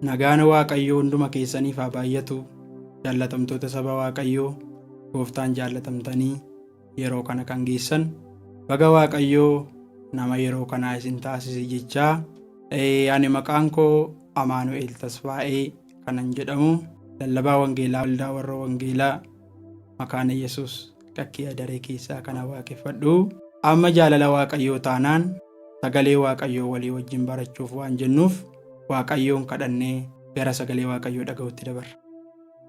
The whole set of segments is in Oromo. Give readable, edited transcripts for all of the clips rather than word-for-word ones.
Nagaan Waaqayyoo hunduma keessaniif haa baay'atu. Jaallatamtoota saba Waaqayyoo Gooftaan jaallatamtanii yeroo kana kan geessan baga Waaqayyoo nama yeroo kanaa isin taasise jechaa. Ani maqaan koo Amaanu'el Tasfaa'ee kanan jedhamu, lallabaa wangeelaa waldaa warra wangeelaa makaana Yesuus qakkii adaree keessaa kana waaqeffadhu. Amma jaalala Waaqayyoo taanaan sagalee Waaqayyoo walii wajjin barachuuf waan jennuuf Waaqayyoon kadhannee gara sagalee Waaqayyoo dhaga'utti dabarra.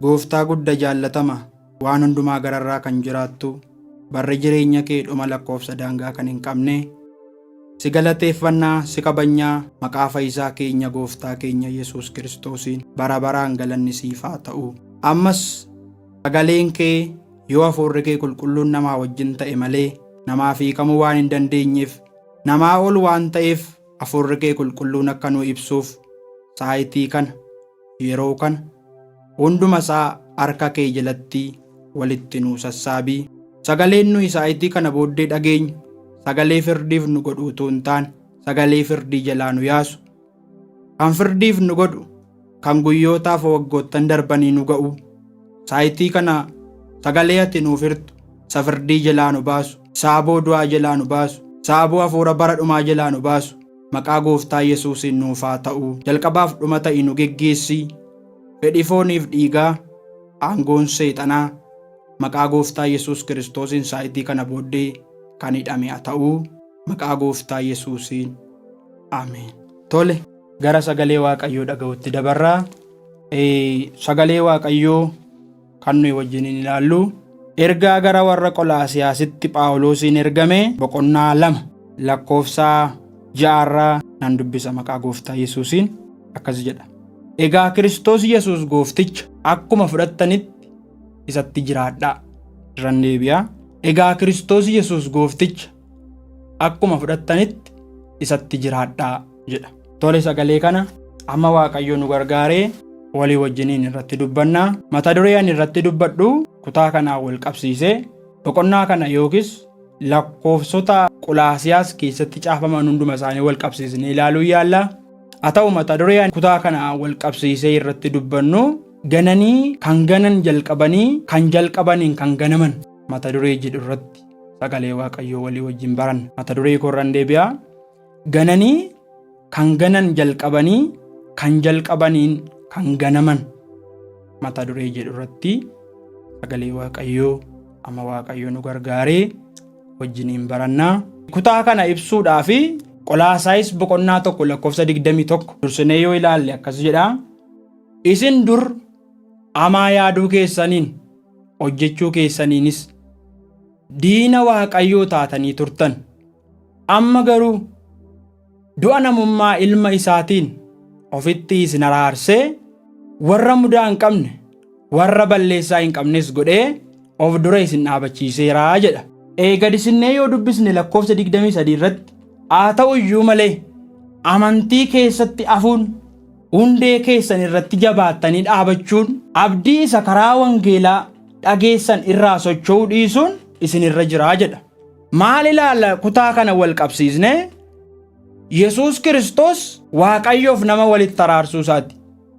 Gooftaa guddaa jaallatama, waan hundumaa gararraa kan jiraattu, barri jireenya kee dhuma lakkoofsa daangaa kan hin qabne, si galateeffannaa, si kabajnaa, maqaa fayyisaa keenya Gooftaa keenya Yesuus Kiristoosiin bara baraan galanni siif haa ta'u. Ammas sagaleen kee yoo hafuurri kee qulqulluun namaa wajjin ta'e malee namaaf hiikamuu waan hin dandeenyeef, namaa ol waan ta'eef hafuurri kee qulqulluun akka nu ibsuuf saayitii kana yeroo kana hunduma isaa harka kee jalatti walitti nu sassaabii. Sagaleen nuyi saayitii kana booddee dhageenyu sagalee firdiif nu godhu utuu hin taane sagalee firdii jalaa nu yaasu, kan firdiif nu godhu, kan guyyootaaf waggoottan darbanii nu ga'u, saayitii kana sagalee ati nuuf hirtu isa firdii jalaa nu baasu, saaboo du'aa jalaa nu baasu, saaboo hafuura bara dhumaa jalaa nu baasu maqaa Gooftaa Yesuusiin nuuf haa ta'u. Jalqabaaf dhuma ta'i nu geggeessi. Fedhii fooniif dhiigaa aangoon seexanaa maqaa Gooftaa Yesuus Kiristoosiin saayitii kana booddee kan hidhame haa ta'u maqaa Gooftaa Yesuusiin ameen. Tole, gara sagalee Waaqayyoo dhaga'utti dabarraa. Sagalee Waaqayyoo kan nuyi wajjiniin ilaallu ergaa gara warra Qolaasiyaasitti Phaawulosiin ergame boqonnaa 2 lakkoofsa 6 nan dubbisa maqaa Gooftaa Yesuusiin akkas jedha. Egaa Kiristoos Yesuus Goofticha akkuma fudhattanitti isatti jiraadhaa. Irran deebi'aa. Egaa Kiristoos Yesuus Goofticha akkuma fudhattanitti isatti jiraadhaa jedha. Tole, sagalee kana amma Waaqayyo nu gargaaree walii wajjiniin irratti dubbannaa. Mata duree ani irratti dubbadhu kutaa kanaan wal qabsiisee boqonnaa kana yookiis lakkoofsota Qolaasiyaas keessatti caafaman hunduma isaanii wal qabsiisnee ilaaluu yaalla. Haa ta'u mata duree kutaa kanaan wal qabsiisee irratti dubbannu gananii kan ganan jalqabanii kan jalqabaniin kan ganaman mata duree jedhu irratti sagalee Waaqayyoo walii wajjin baranna. Mata duree korran deebi'aa. Gananii kan ganan jalqabanii kan jalqabaniin kan ganaman mata duree jedhu irratti sagalee Waaqayyoo amma Waaqayyoo nu gargaaree wajjiniin barannaa. Kutaa kana ibsuudhaaf Qolaasiyaas boqonnaa 1 lakkoofsa 21 dursinee yoo ilaalle akkas jedha. Isin dur hamaa yaaduu keessaniin hojjechuu keessaniinis diina Waaqayyoo taatanii turtan. Amma garuu du'a namummaa ilma isaatiin ofitti isin araarsee warra mudaa hin qabne warra balleessaa hin qabnes godhee of dura isin dhaabachiiseera jedha. Gadi sinnee yoo dubbisne lakkoofsa 23 irratti haa ta'u iyyuu malee amantii keessatti hafuun hundee keessan irratti jabaattanii dhaabachuun abdii isa karaa wangeelaa dhageessan irraa socho'uu dhiisuun isin irra jiraa jedha. Maal ilaalla kutaa kana wal qabsiisne? Yesuus Kiristoos Waaqayyoof nama walitti araarsuu isaati.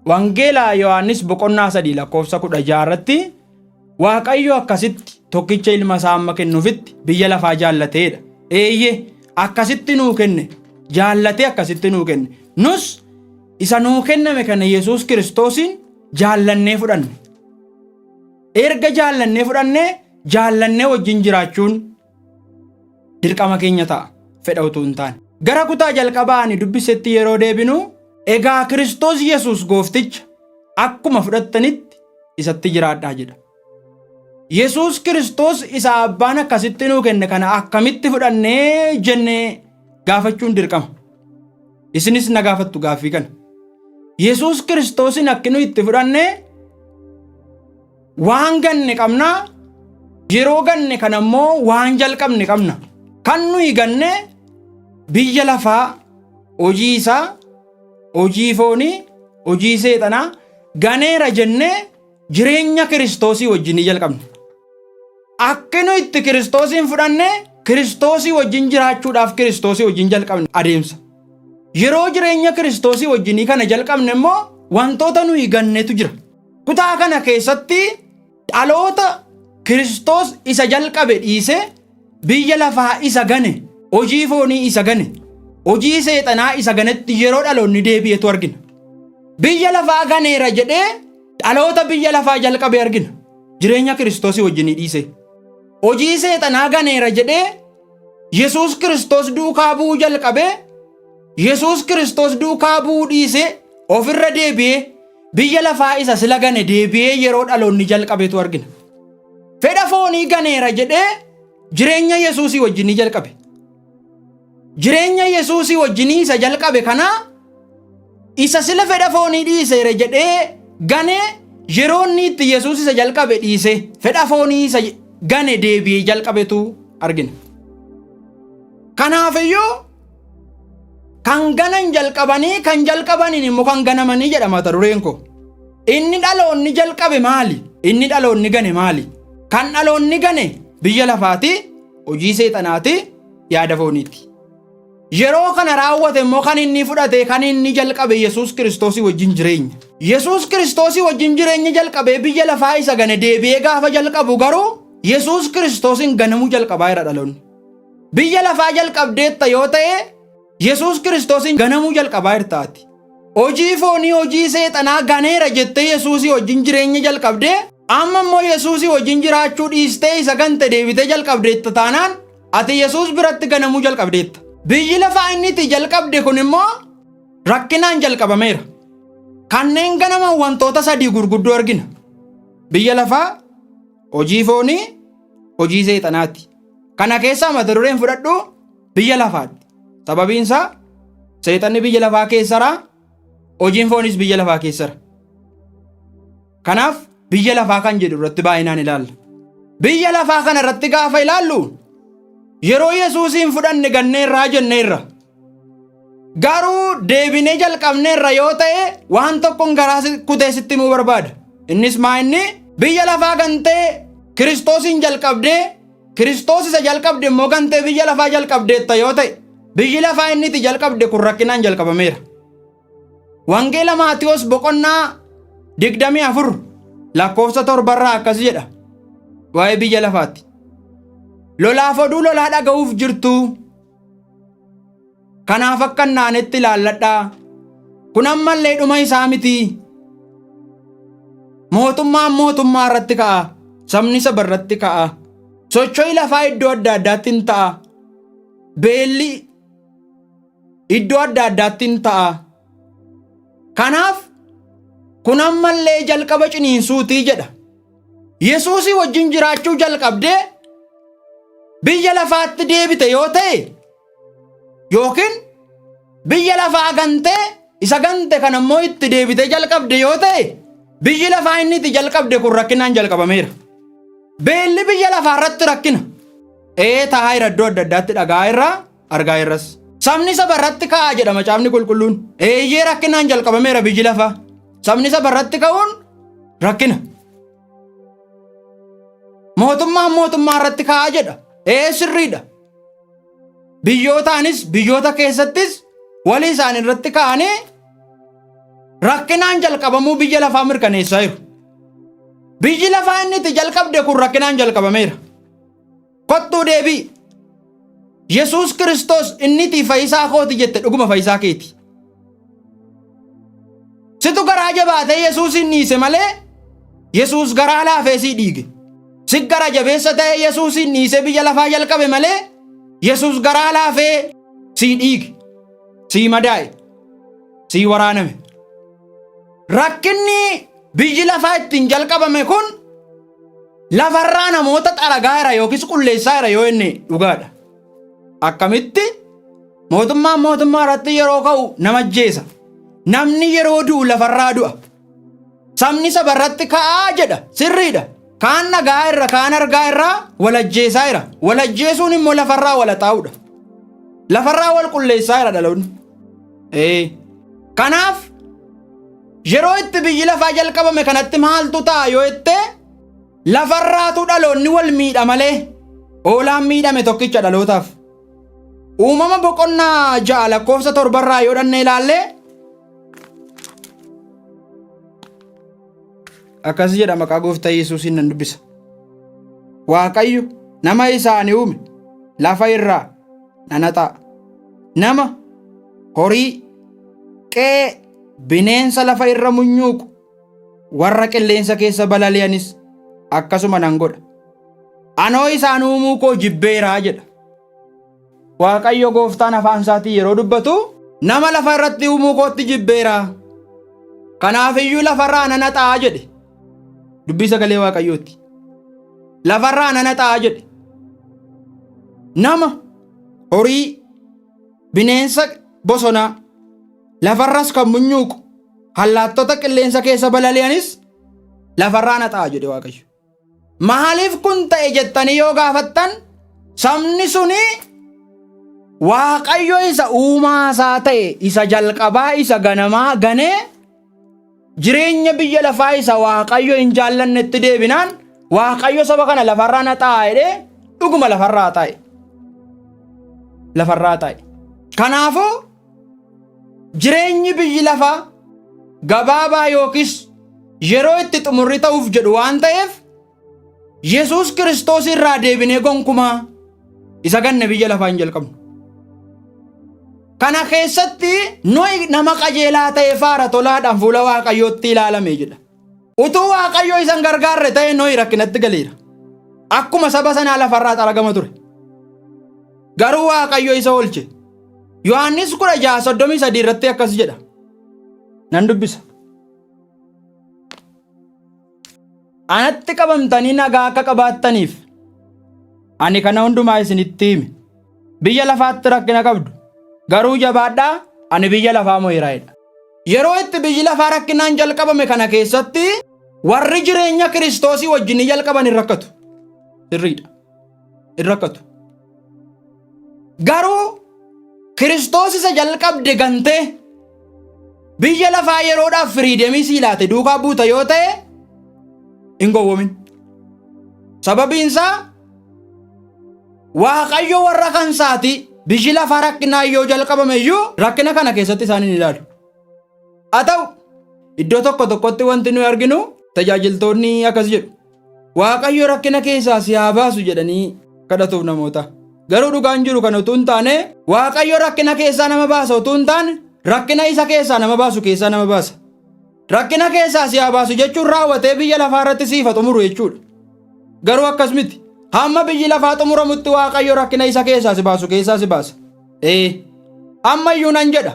Wangeelaa Yohaannis boqonnaa 3 lakkoofsa 16 irratti Waaqayyo akkasitti tokkicha ilma isaa amma kennuufitti biyya lafaa jaallateedha. Akkasitti nuu kenne, jaallatee akkasitti nuu kenne. Nus isa nuu kenname kana Yesuus Kiristoosin jaallannee fudhanne. Erga jaallannee fudhannee jaallannee wajjin jiraachuun dirqama keenya ta'a, fedha utuu hin taane. Gara kutaa jalqabaa ani dubbisetti yeroo deebinu egaa Kiristoos Yesuus Goofticha akkuma fudhattanitti isatti jiraadhaa jedha. Yesuus Kiristoos isa abbaan akkasitti nuu kenne kana akkamitti fudhannee jennee gaafachuun dirqama. Isinis na gaafattu gaaffii kana. Yesuus Kiristoosin akka nu itti fudhannee waan ganne qabna, yeroo ganne kana immoo waan jalqabne qabna. Kan nuyi ganne biyya lafaa, hojii isaa, hojii foonii, hojii seexanaa ganeera jennee jireenya Kiristoosii wajjin jalqabne. Akka nu itti Kiristoosin fudhannee Kiristoosii wajjin jiraachuudhaaf Kiristoosii wajjin jalqabne adeemsa. Yeroo jireenya Kiristoosii wajjinii kana jalqabne immoo wantoota nuyi gannetu jira. Kutaa kana keessatti dhaloota Kiristoos isa jalqabe dhiisee biyya lafaa isa gane, hojii foonii isa gane, hojii seexanaa isa ganetti yeroo dhaloonni deebi'etu argina. Biyya lafaa ganeera jedhee dhaloota biyya lafaa jalqabe argina. Jireenya Kiristoosii wajjin dhiise. Hojii seexanaa ganeera jedhee Yesuus Kiristoos duukaa bu'uu jalqabee Yesuus Kiristoos duukaa bu'uu dhiise ofirra deebi'ee biyya lafaa isa sila gane deebi'ee yeroo dhaloonni jalqabetu argina. Fedha foonii ganeera jedhee jireenya Yesuusii wajjin jalqabe. Jireenya Yesuusii wajjin isa jalqabe kana isa sila fedha foonii dhiiseera jedhee ganee yeroo inni itti Yesuus isa jalqabe dhiise fedha foonii isa gane deebi'ee jalqabetu argina. Kanaafiyyuu kan ganan jalqabanii kan jalqabaniin immoo kan ganamanii jedha mata dureen koo. Inni dhaloonni jalqabe maali? Inni dhaloonni gane maali? Kan dhaloonni gane biyya lafaati, hojii seexanaati, yaada fooniiti. Yeroo kana raawwate immoo kan inni fudhate kan inni jalqabe Yesuus Kiristoosii wajjin jireenya. Yesuus Kiristoosii wajjin jireenya jalqabee biyya lafaa isa gane deebi'ee gaafa jalqabu garuu Yesuus Kiristoosiin ganamuu jalqabaa jira dhaloonni. Biyya lafaa jalqabdeetta yoo ta'e Yesuus Kiristoosiin ganamuu jalqabaa jirtaati. Hojii foonii hojii seexanaa ganeera jettee Yesuusii wajjin jireenya jalqabdee amma immoo Yesuusii wajjin jiraachuu dhiistee isa gante deebitee jalqabdeetta taanaan ati Yesuus biratti ganamuu jalqabdeetta. Biyyi lafaa inni itti jalqabde kun immoo rakkinaan jalqabameera. Kanneen ganaman wantoota sadii gurguddoo argina. Biyya lafaa, hojii foonii, hojii seexanaati. Kana keessaa mata dureen fudhadhu biyya lafaati. Sababiin isaa seexanni biyya lafaa keessara, hojiin foonis biyya lafaa keessara. Kanaaf biyya lafaa kan jedhu irratti baay'inaan ilaalla. Biyya lafaa kana irratti gaafa ilaallu yeroo Yesuusiin fudhanne ganneerraa jenneerra. Garuu deebinee jalqabneerra yoo ta'e waan tokkoon garaa kutee sitti himuu barbaada. Innis inni biyya lafaa gantee Kiristoosiin jalqabdee Kiristoos isa jalqabde immoo gantee biyya lafaa jalqabdeetta yoo ta'e biyyi lafaa inni itti jalqabde kun rakkinaan jalqabameera. Wangeela Maatiyos boqonnaa 24 lakkoofsa 7 irraa akkas jedha waa'ee biyya lafaatti. Lolaaf oduu lolaa dhaga'uuf jirtu. Kanaaf akka naanetti ilaalladhaa. Kun ammallee dhuma isaa miti. Mootummaan mootummaa irratti ka'a. Sabni saba irratti ka'a. Socho'i lafaa iddoo adda addaatti hin ta'a. Beelli iddoo adda addaatti hin ta'a. Kanaaf kun ammallee jalqaba ciniinsuutii jedha. Yesuusii wajjin jiraachuu jalqabdee biyya lafaatti deebite yoo ta'e yookiin biyya lafaa gantee isa gante kan ammoo itti deebite jalqabde yoo ta'e biyyi lafaa inni itti jalqabde kun rakkinaan jalqabameera. Beelli biyya lafaa irratti rakkina. Taa'aa jira iddoo adda addaatti dhagaa irraa argaa jirras. Sabni saba irratti ka'aa jedha macaafni qulqulluun. Eeyyee rakkinaan jalqabameera biyyi lafaa. Sabni saba irratti ka'uun rakkina. Mootummaan mootummaa irratti ka'aa jedha. Sirriidha. Biyyootaanis biyyoota keessattis walii isaanii irratti ka'anii rakkinaan jalqabamuu biyya lafaa mirkaneessaa jiru. Biyyi lafaa inni itti jalqabde kun rakkinaan jalqabameera. Kottuu deebii. Yesuus Kiristoos inni itti fayyisaa kooti jette dhuguma fayyisaa keeti. Situ garaa jabaatee Yesuusin dhiise malee Yesuus garaa laafee sii dhiige. Si gara jabeessa ta'e Yesuusin dhiise biyya lafaa jalqabe malee Yesuus garaa laafee sii dhiige. Sii madaa'e. Sii waraaname. Rakkinni biyyi lafaa ittiin jalqabame kun lafarraa namoota xaragaa jira yookiis qulleessaa jira yoo inni dhugaadha. Akkamitti mootummaan mootummaa irratti yeroo ka'u nama ajjeesa. Namni yeroo du'u lafarraa du'a. Sabni saba irratti ka'aa jedha sirriidha. Kaan nagaa irra kaan argaa irraa wal ajjeesaa jira. Wal ajjeesuun immoo lafarraa wal xaa'uudha. Lafarraa wal qulleessaa jira dhaloonni. Kanaaf yeroo itti biyyi lafaa jalqabame kanatti maaltu ta'a yoo itti lafarraatu dhaloonni wal miidha malee oolaan miidhame tokkicha dhalootaaf. Uumama boqonnaa 6 lakkoofsa 7 irraa yoo dhanne ilaalle akkas jedha maqaa gooftaa Yesuusiin nan dubbisa. Waaqayyo nama isaanii uume lafa irraa nanaxaa. Nama, horii, qe'ee, bineensa lafa irra munyuuqu, warra qilleensa keessa balali'anis akkasuma nan godha. Anoo isaan uumuu koo jibbeeraa jedha. Waaqayyo gooftaan afaan isaatiin yeroo dubbatu nama lafa irratti uumuu kootti jibbeeraa. Kanaafiyyuu lafarraa nanaxaa jedhe. Dubbii sagalee Waaqayyooti. Lafarraa nanaxaa jedhe. Nama, horii, bineensa bosonaa, lafarras kan munyuuqu, hallaattota qilleensa keessa balali'anis lafarraa naxaa jedhe Waaqayyo. Maaliif kun ta'e jettanii yoo gaafattan, sabni suni Waaqayyo isa uumaa isaa ta'e, isa jalqabaa, isa ganamaa ganee jireenya biyya lafaa isa Waaqayyo hin jaallannetti deebinaan Waaqayyo saba kana lafarraa naxaa jedhee dhuguma lafarraa taa'e. Lafarraa taa'e. Kanaafuu jireenyi biyyi lafaa gabaabaa yookiis yeroo itti xumurri ta'uuf jedhu waan ta'eef Yesuus Kiristoos irraa deebinee gonkumaa isa ganne biyya lafaa hin jalqabnu. Kana keessatti Nohi nama qajeelaa ta'e faara tolaadhaan fuula Waaqayyootti ilaalame jedha. Utuu Waaqayyo isan gargaarre ta'e Nohi rakkinatti galeera. Akkuma saba sanaa lafarraa xaragama ture. Garuu Waaqayyo isa oolche. Yohannis 16:33 irratti akkas jedha. Nan dubbisa. Anatti qabamtanii nagaa akka qabaattaniif ani kana hundumaa isinitti hime. Biyya lafaatti rakkina qabdu. Garuu jabaadhaa, ani biyya lafaa mo'eera jedha. Yeroo itti biyyi lafaa rakkinaan jalqabame kana keessatti warri jireenya Kiristoosii wajjin jalqaban hin rakkatu. Sirriidha. Hin rakkatu. Garuu Kiristoos isa jalqabde gantee biyya lafaa yeroodhaaf firiidemii sii laate duukaa buuta yoo ta'e hin gowwomin. Sababiinsaa Waaqayyo warra kansaati biyyi lafaa rakkinaa yoo jalqabame iyyuu rakkina kana keessatti isaan hin ilaalu. Haa ta'u iddoo tokko tokkotti wanti nuyi arginu tajaajiltoonni akkas jedhu. Waaqayyo rakkina keessaa si haa baasu jedhanii kadhatuuf namoota. Garuu dhugaan jiru kan utuu hin taane Waaqayyo rakkina keessaa nama baasa utuu hin taane rakkina isa keessaa nama baasu keessaa nama baasa. Rakkina keessaa si haa baasu jechuun raawwatee biyya lafaa irratti siifa xumuru jechuudha. Garuu akkas miti. Hamma biyyi lafaa xumuramutti Waaqayyo rakkina isa keessaa si baasu keessaa si baasa. Ammayyuu nan jedha.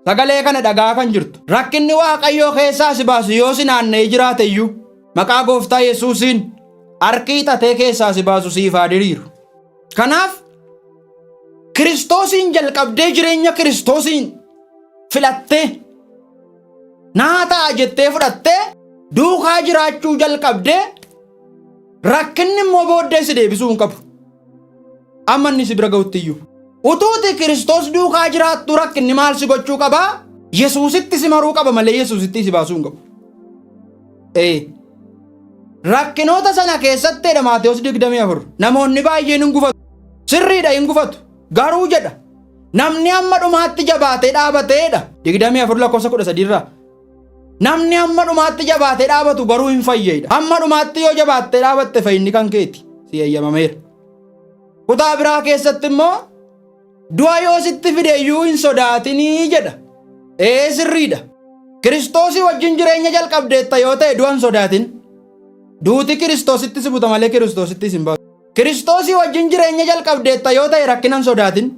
Sagalee kana dhagaa kan jirtu. Rakkinni Waaqayyo keessaa si baasu yoo si naanna'ee jiraate iyyuu maqaa gooftaa Yesuusiin harki hiixatee keessaa si baasu siif haa diriiru. Kanaaf Kiristoosiin jalqabdee jireenya Kiristoosiin filattee naa ta'a jettee fudhattee duukaa jiraachuu jalqabdee rakkinni immoo booddee si deebisuu hin qabu. Amma inni si bira ga'utti iyyuu. Utuuti Kiristoos duukaa jiraattu rakkinni maal si gochuu qabaa? Yesuusitti si maruu qaba malee Yesuusitti si baasuu hin qabu. Rakkinoota sana keessatti Maatewos 24 namoonni baay'een hin gufatu. Sirriidha hin gufatu. Garuu jedha namni amma dhumaatti jabaatee dhaabateedha. 24:13 irraa. Namni amma dhumaatti jabaatee dhaabatu garuu hin fayyadha. Amma dhumaatti yoo jabaattee dhaabatte fayyinni kan keeti si eeyyamameera. Kutaa biraa keessatti immoo du'a yoo sitti fideeyyuu hin sodaatinii jedha. Sirriidha. Kiristoosii wajjin jireenya jalqabdeetta yoo ta'e du'a hin sodaatin. Duuti Kiristoositti si buta malee Kiristoositti si hin baasu. Kiristoosii wajjin jireenya jalqabdeetta yoo ta'e rakkina hin sodaatin.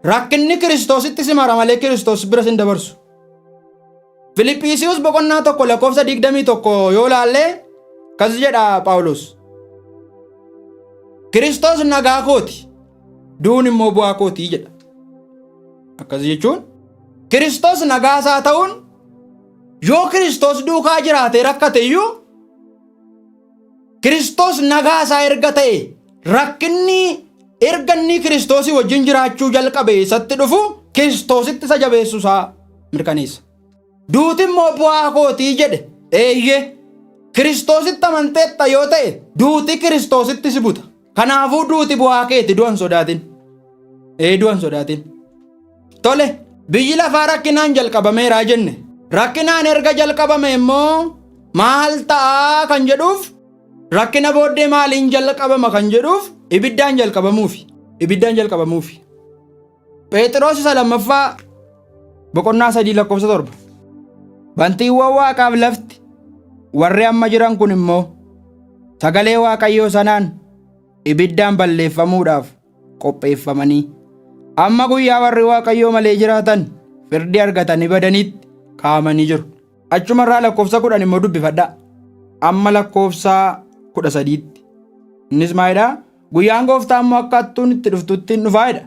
Rakkinni Kiristoositti si mara malee Kiristoos bira si hin dabarsu. Filiphisius 1:21 yoo laalle kas jedha Phaawulos. Kiristoos nagaa kooti, duun immoo bu'aa kootii jedha. Akkas jechuun Kiristoos nagaasaa ta'uun yoo Kiristoos duukaa jiraate rakkate iyyuu Kiristoos nagaasaa erga ta'e rakkinni erga inni Kiristoosii wajjin jiraachuu jalqabe isatti dhufu Kiristoositti isa jabeessuusaa mirkaneessa. Duuti immoo bu'aa kootii jedhe. Kiristoositti amanteetta yoo ta'e duuti Kiristoositti si buta. Kanaafuu duuti bu'aa keeti du'an sodaatin. Du'an sodaatin. Tole biyyi lafaa rakkinaan jalqabameeraa jenne. Rakkinaan erga jalqabame immoo maal ta'a kan jedhuuf rakkina booddee maaliin jalqabama kan jedhuuf ibiddaan jalqabamuufi. Phexros isa lammaffaa boqonnaa 3:7. Bantiiwwan Waaqaaf lafti warri amma jiran kun immoo sagalee Waaqayyoo sanaan ibiddaan balleeffamuudhaaf qopheeffamanii amma guyyaa warri Waaqayyoo malee jiraatan firdii argatanii badaniitti kaa'amanii jiru. Achumarraa lakkoofsa 10 immoo dubbifadhaa. Amma lakkoofsa 13tti. Innis maalidhaa? Guyyaan Gooftaa immoo akka hattuun itti dhuftutti hin dhufaadha.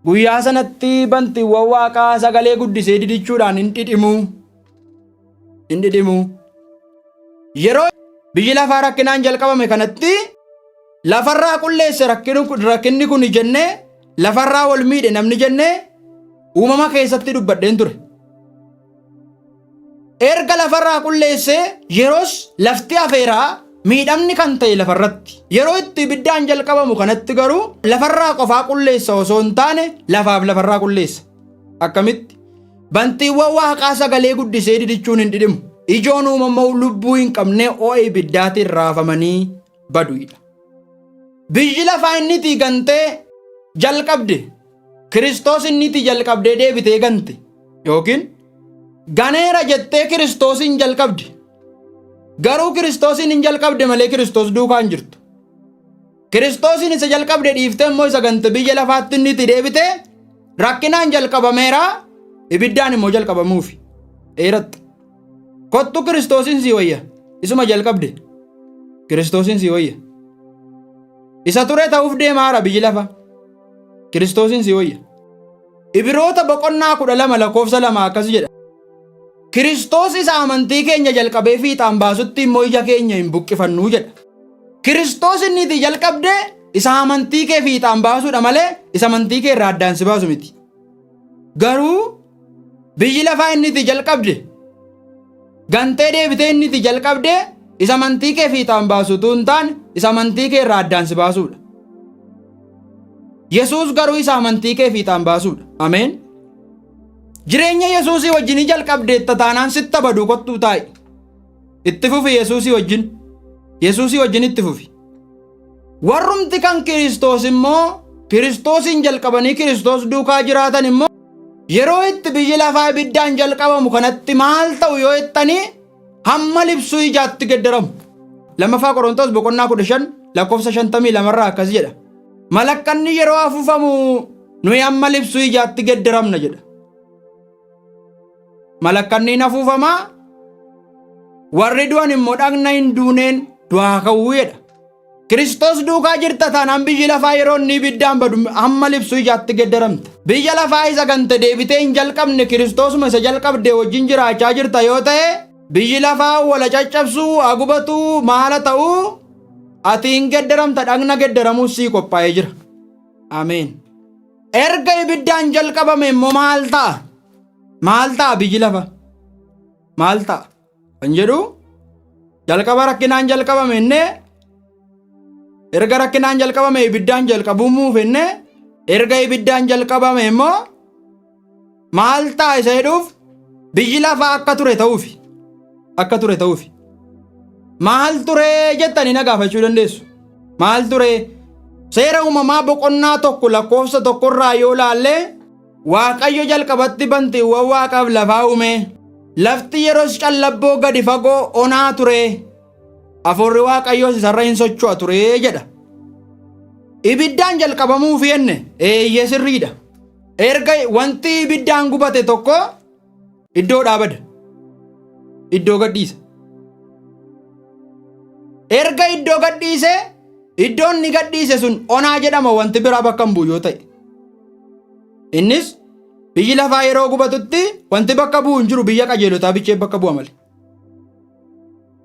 Guyyaa sanatti bantiiwwan Waaqaa sagalee guddisee didichuudhaan hin dhidhimu. Yeroo biyyi lafaa rakkinaan jalqabame kanatti lafarraa qulleesse rakkinni kun jennee lafarraa wal miidhe namni jennee uumama keessatti dubbadheen ture. Erga lafarraa qulleesse yeroos lafti hafeeraa miidhamni kan ta'e lafarratti. Yeroo itti ibiddaan jalqabamu kanatti garuu lafarraa qofaa qulleessa osoo hin taane lafaaf lafarraa qulleessa. Akkamitti? Bantiiwwan Waaqaa sagalee guddisee didichuun hin dhidhimu. Ijoon uumamaa lubbuu hin qabne ho'a ibiddaatiin raafamanii baduudha. Biyyi lafaa inni gantee jalqabde Kiristoos inni jalqabdee deebitee gante yookiin ganeera jettee Kiristoosin jalqabde. Garuu Kiristoosin hin jalqabde malee Kiristoos duukaa hin jirtu. Kiristoosin isa jalqabde dhiiftee immoo isa gante biyya lafaatti inni deebite rakkinaan jalqabameera ibiddaan immoo jalqabamuufi. Dheeratta. Kottu Kiristoosin sii wayya. Isuma jalqabde. Kiristoosin sii wayya. Isa ture ta'uuf deemaara biyyi lafa. Kiristoosin sii wayya. Ibroota boqonnaa 12 lakkoofsa 2 akkas jedha. Kiristoos isa amantii keenya jalqabee fiixaan baasutti immoo ija keenya hin buqqifannuu jedha. Kiristoos inni jalqabde isa amantii kee fiixaan baasuudha malee isa amantii kee irraa addaan si baasu miti. Garuu biyyi lafaa inni jalqabde gantee deebitee inni jalqabde isa amantii kee fiixaan baasutu hin taane isa amantii kee irraa addaan si baasuudha. Yesuus garuu isa amantii kee fiixaan baasuudha. Ameen. Jireenya Yesuusii wajjin jalqabdeetta taanaan sitta baduu kottuu taa'i. Itti fufi Yesuusii wajjin itti fufi. Warrumti kan Kiristoos immoo Kiristoosin jalqabanii Kiristoos duukaa jiraatan immoo yeroo itti biyyi lafaa ibiddaan jalqabamu kanatti maal ta'u yoo jettanii hamma libsuu ijaatti geddaramu. Lammaffaa Qorontos boqonnaa 15 lakkoofsa 52 irraa akkas jedha. Malakkanni yeroo afuufamu nuyi hamma libsuu ijaatti geddaramna jedha. Malakkanni afuufamaa warri du'an immoo dhagna hin duuneen du'aa ka'uu jedha. Kiristoos duukaa jirta taanaan biyyi lafaa yeroo inni ibiddaan badu hamma libsuu ijaatti geddaramta. Biyya lafaa isa gante deebitee hin jalqabne Kiristoosuma isa jalqabde wajjin jiraachaa jirta yoo ta'e biyyi lafaa wala caccabsuu agubatuu maala ta'uu ati hin geddaramta dhagna geddaramuus sii qophaa'ee jira. Ameen. Erga ibiddaan jalqabame immoo maal ta'a? Maal ta'a biyyi lafa? Maal ta'a? Kan jedhu jalqaba rakkinaan jalqabame innee erga rakkinaan jalqabame ibiddaan jalqabamuuf innee erga ibiddaan jalqabame immoo maal ta'a isa jedhuuf biyyi lafaa akka ture ta'uufi. Maal ture jettanii na gaafachuu dandeessu. Maal ture? Seera uumamaa boqonnaa 1 lakkoofsa 1 irraa yoo laalle Waaqayyo jalqabatti bantiiwwan Waaqaaf lafaa uume. Lafti yeroos callabboo gadi fagoo onaa ture. Hafuurri Waaqayyoos isarra hin socho'a ture jedha. Ibiddaan jalqabamuuf jenne eeyyee sirriidha. Erga wanti ibiddaan gubate tokko iddoo dhaabada. Iddoo gadhiisa. Erga iddoo gadhiise iddoon ni gadhiise sun onaa jedhama wanti biraa bakka hin bu'u yoo ta'e. Innis biyyi lafaa yeroo gubatutti wanti bakka bu'u hin jiru biyya qajeelotaa bichee bakka bu'a malee.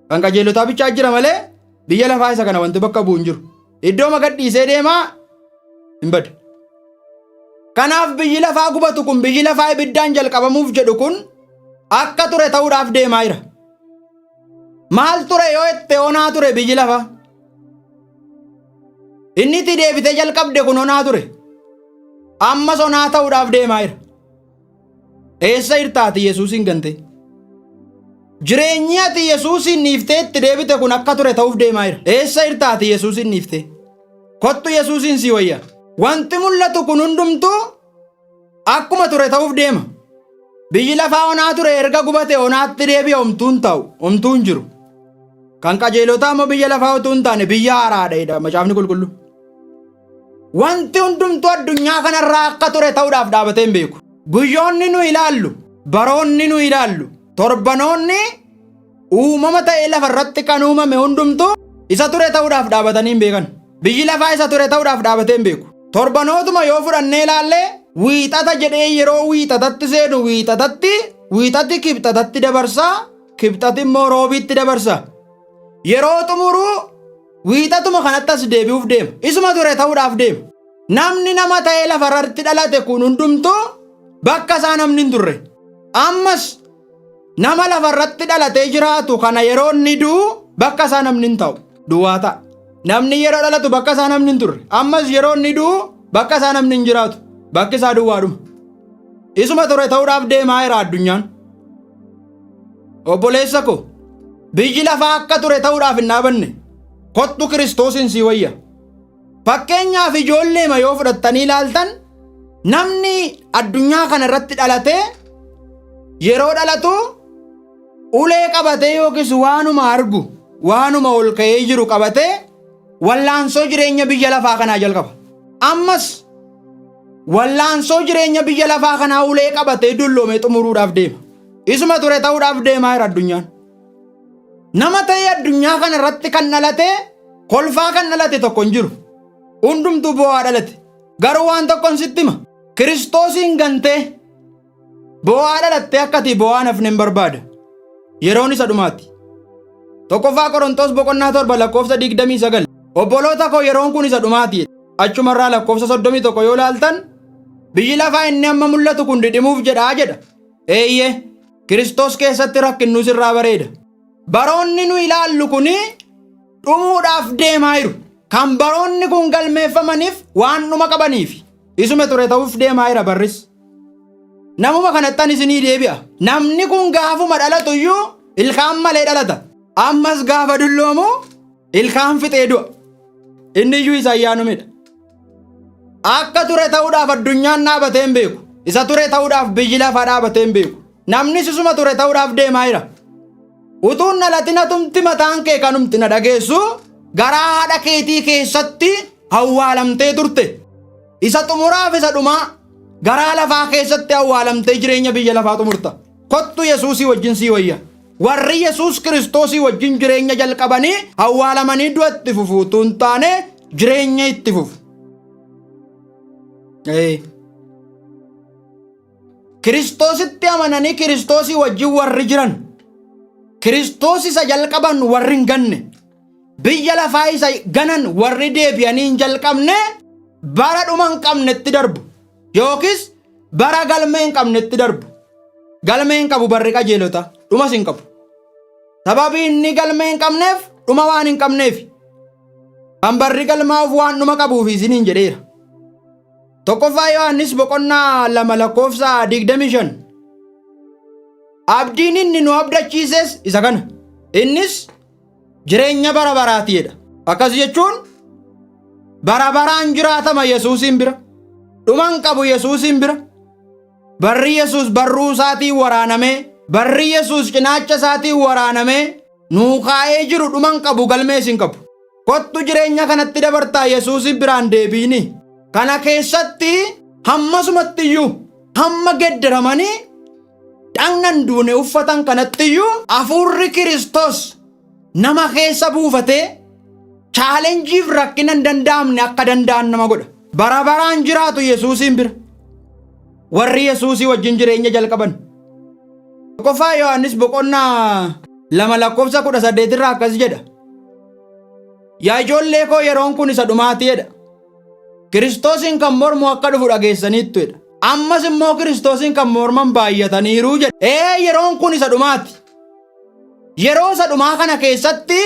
Kan qajeelotaa bichaa jira malee biyya lafaa isa kana wanti bakka bu'u hin jiru. Iddoo gadhiisee deemaa hin badu. Kanaaf biyyi lafaa gubatu kun biyyi lafaa ibiddaan jalqabamuuf jedhu kun akka ture ta'uudhaaf deemaa jira. Maal ture yoo itti onaa ture biyyi lafaa? Inni itti deebitee jalqabde kun onaa ture. Ammas onaa ta'uudhaaf deemaa jira. Eessa jirtaati Yesuusin gante? Jireenyi ati Yesuusin niiftee itti deebite kun akka ture ta'uuf deemaa jira. Eessa jirtaati Yesuusin niiftee? Kottu Yesuusin si wayya. Wanti mul'atu kun hundumtuu akkuma ture ta'uuf deema. Biyyi lafaa onaa ture erga gubate onaatti deebi'a homtuun ta'u, homtuun jiru. Kan qajeelotaa immoo biyya lafaa utuu hin taane biyya haaraadha macaafni qulqullu. Wanti hundumtuu addunyaa kanarraa akka ture ta'uudhaaf dhaabatee hin beeku. Guyyoonni nu ilaallu, baroonni nu ilaallu, torbanoonni uumama ta'ee lafarratti kan uumame hundumtuu isa ture ta'uudhaaf dhaabatanii hin beekan. Biyyi lafaa isa ture ta'uudhaaf dhaabatee hin beeku. Torbanootuma yoo fudhannee ilaallee wiixata jedhee yeroo wiixatatti seenu wiixatti kibxatatti dabarsaa, kibxati immoo roobiitti dabarsaa. Yeroo xumuruu wiixatuma kanatti as deebi'uuf deema. Isuma ture ta'uudhaaf deema. Namni nama ta'ee lafarratti dhalate kun hundumtuu bakka isaa namni hin turre. Ammas nama lafarratti dhalatee jiraatu kana yeroo inni du'u bakka isaa namni hin ta'u. Duwwaa ta'a. Namni yeroo dhalatu bakka isaa namni hin turre. Ammas yeroo inni du'u bakka isaa namni hin jiraatu. Bakki isaa duwwaadhuma. Isuma ture ta'uudhaaf deemaa jira addunyaan. Obboleessa ko biyyi lafaa akka ture ta'uudhaaf hin dhaabanne. Kottu Kiristoosin si wayya. Fakkeenyaaf ijoolleema yoo fudhattanii ilaaltan namni addunyaa kana irratti dhalatee yeroo dhalatu ulee qabatee yookiis waanuma argu waanuma ol ka'ee jiru qabatee wallaansoo jireenya biyya lafaa kanaa jalqaba. Ammas wallaansoo jireenya biyya lafaa kanaa ulee qabatee dulloomee xumuruudhaaf deema. Isuma ture ta'uudhaaf deemaa jira addunyaan. Nama ta'ee addunyaa kana irratti kan dhalate kolfaa kan dhalate tokko hin jiru. Hundumtuu boo'aa dhalate. Garuu waan tokkon sitti hima. Kiristoosiin gantee boo'aa dhalattee akkati boo'aa nafne hin barbaada. Yeroon isa dhumaati. Tokkoffaa Qorontos boqonnaa 7 lakkoofsa 29. Obboloota koo yeroon kun isa dhumaati. Achumarraa lakkoofsa 31 yoo ilaaltan biyyi lafaa inni amma mul'atu kun dhidhimuuf jedhaa jedha. Eeyyee Kiristoos keessatti rakkinnuus irraa bareeda. Baroonni nu ilaallu kun dhumuudhaaf deemaa jiru. Kan baroonni kun galmeeffamaniif waan dhuma qabaniif isuma ture ta'uuf deemaa jira barris. Namuma kanattan isinii deebi'a. Namni kun gaafuma dhalatu iyyuu ilkaan malee dhalata. Ammas gaafa dulloomu ilkaan fixee du'a. Inni iyyuu isa ayyaanumedha. Akka ture ta'uudhaaf addunyaan dhaabatee hin beeku. Isa ture ta'uudhaaf biyyi lafaa dhaabatee hin beeku. Namnis isuma ture ta'uudhaaf deemaa jira. Utuun dhalatina tumti mataan kee kanumti na dhageessu garaa haadha keetii keessatti awwaalamtee turte. Isa xumuraaf isa dhumaa garaa lafaa keessatti awwaalamtee jireenya biyya lafaa xumurta. Kottu Yesuusii wajjin sii wayya. Warri Yesuus Kiristoosii wajjin jireenya jalqabanii awwaalamanii du'a itti fufu utuu hin taane jireenya itti fufu. Kiristoositti amananii Kiristoosii wajjin warri jiran. Kiristoos isa jalqaban warri hin ganne. Biyya lafaa isa ganan warri deebi'anii hin jalqabne bara dhuma hin qabnetti darbu. Yookiis bara galmee hin qabnetti darbu. Galmee hin qabu barri qajeelota dhumas hin qabu. Sababii inni galmee hin qabneef dhuma waan hin qabneef. Kan barri galmaa'uuf waan dhuma qabuuf isiniin jedheera. Tokkoffaa Yohaannis boqonnaa 2 lakkoofsa 25. Abdiin inni nu abdachiises isa kana. Innis jireenya bara baraatiidha. Akkas jechuun bara baraan jiraatama Yesuusin bira. Dhuman qabu Yesuusin bira. Barri Yesuus barruu isaatiin waraanamee, barri Yesuus cinaacha isaatiin waraanamee nuu kaa'ee jiru dhuman qabu galmees hin qabu. Kottu jireenya kanatti dabartaa Yesuusin biraan deebiini. Kana keessatti hammasumatti iyyuu hamma geddaramanii dhagnan duune uffatan kanatti iyyuu hafuurri Kiristoos nama keessa buufatee chaalenjiif rakkina hin danda'amne akka danda'an nama godha. Bara baraan jiraatu Yesuusin bira. Warri Yesuusii wajjin jireenya jalqaban. Tokkoffaa Yohaannis boqonnaa 2 lakkoofsa 18 irraa akkas jedha. Yaa ijoollee koo yeroon kun isa dhumaati jedha. Kiristoosin kan mormu akka dhufu dhageessaniittu jedha. Ammas immoo Kiristoosin kan morman baay'ataniiru jedha. Yeroon kun isa dhumaati. Yeroo isa dhumaa kana keessatti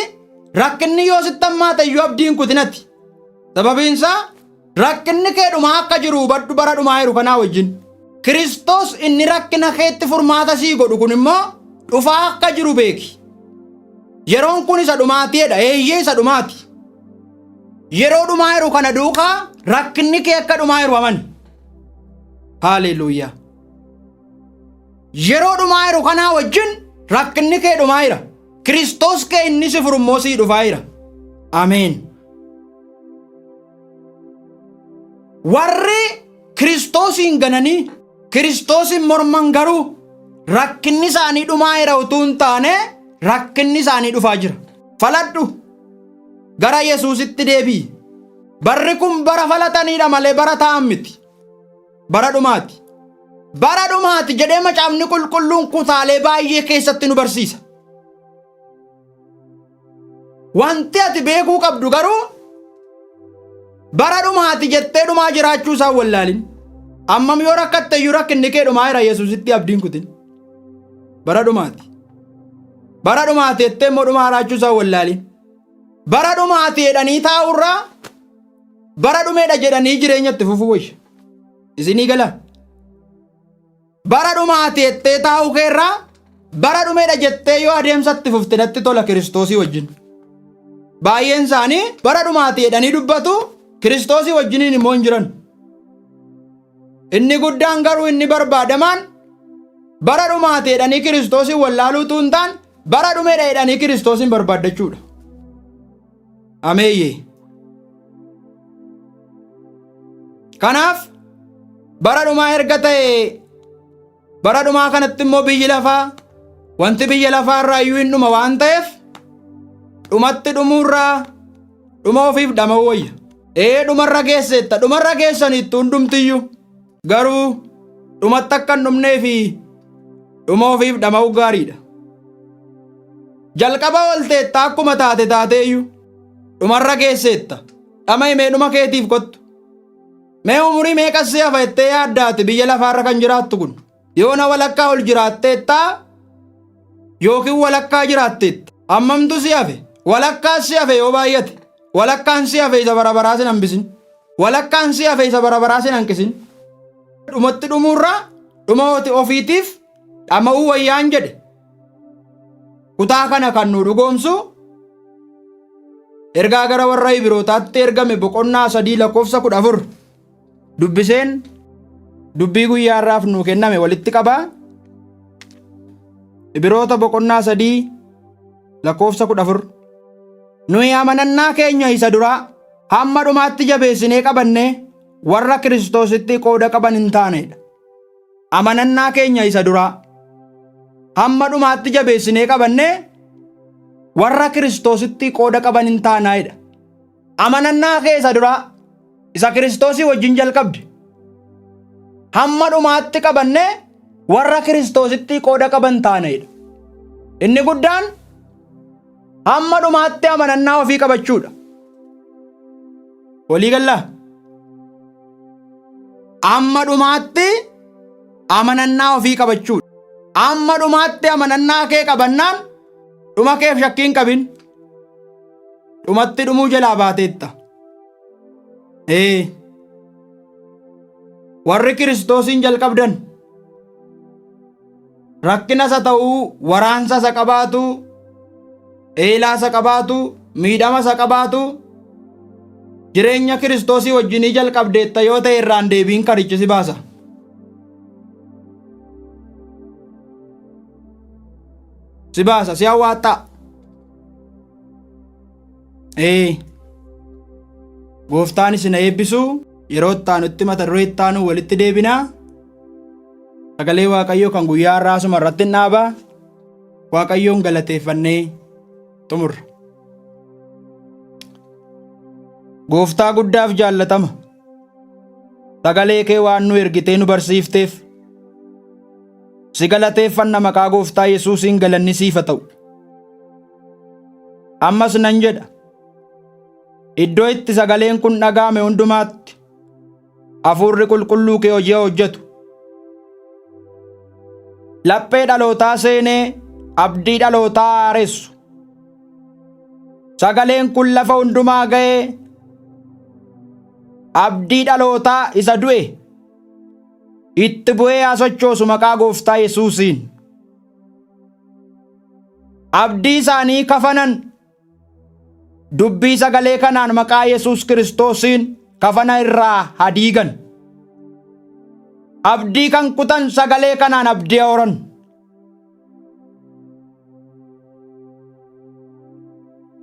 rakkinni yoo sitti hammaate iyyuu abdiin kutinati. Sababiinsaa rakkinni kee dhumaa akka jiru hubadhu bara dhumaa jiru kanaa wajjin. Kiristoos inni rakkina keetti furmaata sii godhu kun immoo dhufaa akka jiru beeki. Yeroon kun isa dhumaatiidha. Eeyyee isa dhumaati. Yeroo dhumaa jiru kana duukaa rakkinni kee akka dhumaa jiru amani. Haaleluyyaa. Yeroo dhumaa jiru kanaa wajjin rakkinni kee dhumaa jira. Kiristoos kee inni si furummoo sii dhufaa jira. Ameen. Warri Kiristoosiin gananii Kiristoosiin morman garuu rakkinni isaanii dhumaa jira utuu hin taane rakkinni isaanii dhufaa jira. Faladhu. Gara Yesuusitti deebi'i. Barri kun bara falataniidha malee bara ta'an miti. Bara dhumaati. Bara dhumaati jedhee macaafni qulqulluun kutaalee baay'ee keessatti nu barsiisa. Wanti ati beekuu qabdu garuu bara dhumaati jettee dhumaa jiraachuu isaa wallaalin. Ammam yoo rakkatte iyyuu rakkinni kee dhumaa jira Yesuusitti abdiin kutin. Bara dhumaati. Bara dhumaati jettee immoo dhumaa jiraachuu isaa wallaalin. Bara dhumaati jedhanii taa'urraa bara dhumeedha jedhanii jireenyatti fufuu wayya. Isinii gala. Bara dhumaati jettee taa'uu keerraa bara dhumeedha jettee yoo adeemsatti fufte natti tola Kiristoosii wajjin. Baay'een isaanii bara dhumaati jedhanii dubbatu Kiristoosii wajjiniin immoo hin jiran. Inni guddaan garuu inni barbaadamaan bara dhumaati jedhanii Kiristoosii wallaaluutu hin taane bara dhumeedha jedhanii Kiristoosiin barbaaddachuudha. Ameeyyee. Kanaaf bara dhumaa erga ta'e bara dhumaa kanatti immoo biyyi lafaa wanti biyya lafaa irraa iyyuu hin dhuma waan ta'eef dhumatti dhumuurraa dhuma ofiif dhama'uu wayya. Dhumarra geessetta. Dhumarra geessaniittu hundumtiyyuu garuu dhumatti akka hin dhumnee fi dhuma ofiif dhama'uu gaariidha. Jalqaba oolteetta akkuma taate taateeyyuu dhumarra geessetta. Dhama himee dhuma keetiif kottu. Mee umurii meeqas si hafa jettee yaaddaati biyya lafaarra kan jiraattu kun. Yoo na walakkaa ol jiraatteettaa yookiin walakkaa jiraatteetta. Hammamtu si hafe? Walakkaan si hafe yoo baay'ate. Walakkaan si hafe isa barabaraa sin hambisin. Walakkaan si hafe isa barabaraa sin hanqisin. Dhumatti dhumuurraa dhuma ofiitiif dhama'uu wayyaan jedhe. Kutaa kana kan nu dhugoomsu ergaa gara warra Ibrootaatti ergame boqonnaa 3:14 dubbiseen dubbii guyyaa irraaf nuu kenname walitti qabaa. Ibroota boqonnaa 3:14 nuyi amanannaa keenya isa duraa hamma dhumaatti jabeessinee qabannee warra Kiristoositti qooda qaban hin taanedha. Amanannaa keenya isa duraa hamma dhumaatti jabeessinee qabannee warra Kiristoositti qooda qaban hin taanaayidha. Amanannaa kee isa duraa isa Kiristoosii wajjin jalqabde hamma dhumaatti qabannee warra Kiristoositti qooda qaban taanaayidha. Inni guddaan hamma dhumaatti amanannaa ofii qabachuudha. Walii gallaa hamma dhumaatti amanannaa ofii qabachuudha. Hamma dhumaatti amanannaa kee qabannaan dhuma keef shakkiin qabin. Dhumatti dhumuu jalaa baateetta. Warri Kiristoosiin jalqabdan rakkinas haa ta'uu waraansa isa qabaatu eelaa isa qabaatu miidhama isa qabaatu jireenya Kiristoosii wajjinii jalqabdeetta yoo ta'e irraan deebiin karichi si baasa. Si baasa si hawwaaxaa. Gooftaan isin eebbisu. Yeroo itti mata duree itti aanu walitti deebinaa. Sagalee Waaqayyoo kan guyyaa har'aa asuma irratti hin dhaabaa. Waaqayyoon galateeffannee xumurra. Gooftaa guddaaf jaallatama. Sagalee kee waan nu ergitee nu barsiifteef si galateeffanna maqaa Gooftaa Yesuusiin galanni siif haa ta'u. Ammas nan jedha iddoo itti sagaleen kun dhaga'ame hundumaatti hafuurri qulqulluu kee hojii hojjetu. Laphee dhalootaa seenee abdii dhalootaa haaressu. Sagaleen kun lafa hundumaa ga'ee abdii dhalootaa isa du'e itti bu'ee haa sochoosu maqaa Gooftaa Yesuusiin. abdii isaanii kafanan. Dubbii sagalee kanaan maqaa Yesuus Kiristoosiin kafana irraa hadiigan. Abdii kan kutan sagalee kanaan abdii horan.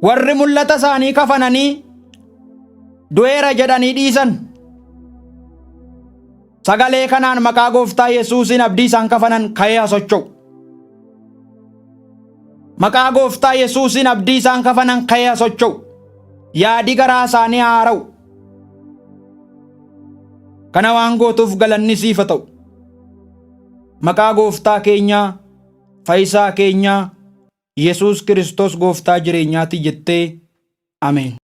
Warri mul'ata isaanii kafananii du'eera jedhanii dhiisan. Sagalee kanaan maqaa Gooftaa Yesuusiin abdii isaan kafanan ka'ee haa socho'u. Maqaa Gooftaa Yesuusiin abdii isaan kafanan ka'ee haa socho'u. Yaadi garaa isaanii haa haara'u. Kana waan gootuuf galanni siif haa ta'u. Maqaa Gooftaa keenyaa, Fayyisaa keenyaa, Yesuus Kiristoos Gooftaa jireenyaati jettee ameen.